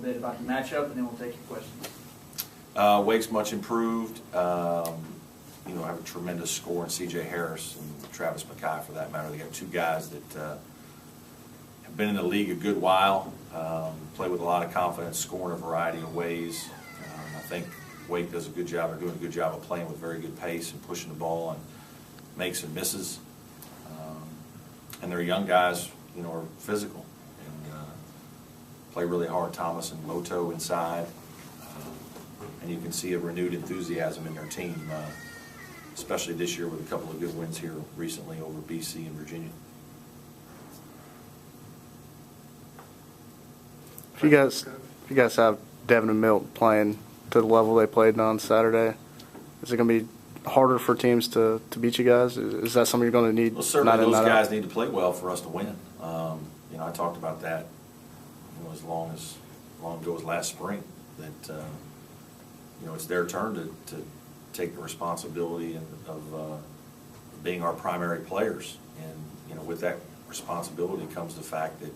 bit about the matchup, and then we'll take your questions. Wake's much improved. You know, I have a tremendous score in C.J. Harris and Travis McKay, for that matter. They got two guys that have been in the league a good while, play with a lot of confidence, score in a variety of ways. I think Wake does a good job. They're doing a good job of playing with very good pace and pushing the ball and makes and misses. And their young guys, you know, are physical and play really hard. Thomas and Moto inside. And you can see a renewed enthusiasm in their team, especially this year with a couple of good wins here recently over BC and Virginia. If you guys have Devin and Milt playing to the level they played on Saturday, is it going to be harder for teams to beat you guys? Is that something you're going to need? Well, certainly those guys need to play well for us to win. You know, I talked about that, you know, as long ago as last spring, that you know, it's their turn to take the responsibility of being our primary players. And, you know, with that responsibility comes the fact that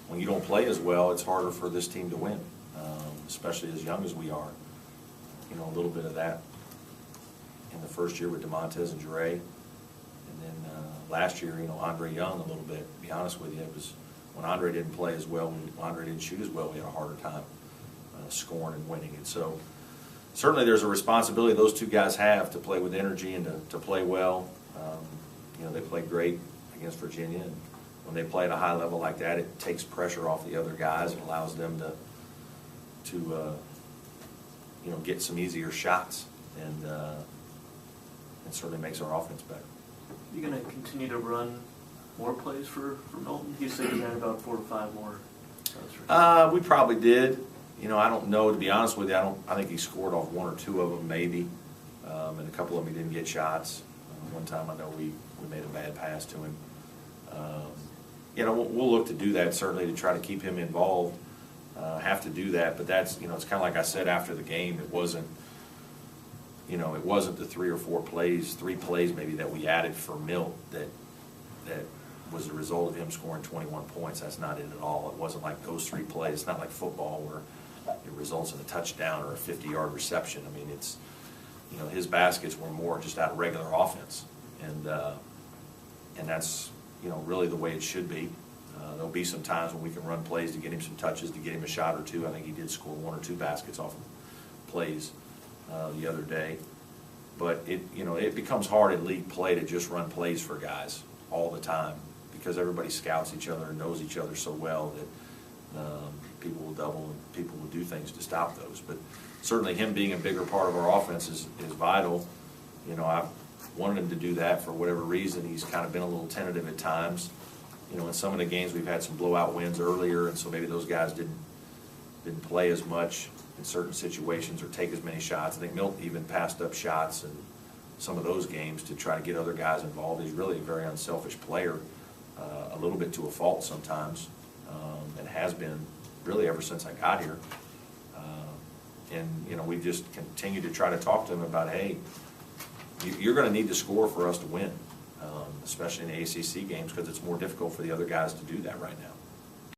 when you don't play as well, it's harder for this team to win, especially as young as we are. You know, a little bit of that in the first year with DeMontez and Jure. And then last year, you know, Andre Young a little bit. To be honest with you, it was when Andre didn't play as well, when Andre didn't shoot as well, we had a harder time scoring and winning. And so certainly there's a responsibility those two guys have to play with energy and to play well. You know, they played great against Virginia, and when they play at a high level like that, it takes pressure off the other guys. It allows them to you know, get some easier shots, and it certainly makes our offense better. You going to continue to run more plays for Milton? You said you had about 4 or 5 more. We probably did. You know, I don't know, to be honest with you. I think he scored off 1 or 2 of them maybe, and a couple of them he didn't get shots. One time I know we made a bad pass to him. You know, we'll look to do that certainly to try to keep him involved. Have to do that, but that's, you know, it's kind of like I said after the game. It wasn't, you know, it wasn't the 3 or 4 plays, 3 plays maybe that we added for Milt that was the result of him scoring 21 points. That's not it at all. It wasn't like those 3 plays. It's not like football where it results in a touchdown or a 50-yard reception. I mean, it's, you know, his baskets were more just out of regular offense, and that's, you know, really the way it should be. There'll be some times when we can run plays to get him some touches, to get him a shot or 2. I think he did score 1 or 2 baskets off of plays the other day. But it, you know, it becomes hard in league play to just run plays for guys all the time, because everybody scouts each other and knows each other so well that people will double and people will do things to stop those. But certainly him being a bigger part of our offense is vital. You know, I've wanted him to do that for whatever reason. He's kind of been a little tentative at times. You know, in some of the games we've had some blowout wins earlier, and so maybe those guys didn't play as much in certain situations or take as many shots. I think Milton even passed up shots in some of those games to try to get other guys involved. He's really a very unselfish player, a little bit to a fault sometimes, and has been really ever since I got here. And, you know, we just continue to try to talk to him about, hey, you're going to need to score for us to win, especially in the ACC games, because it's more difficult for the other guys to do that right now.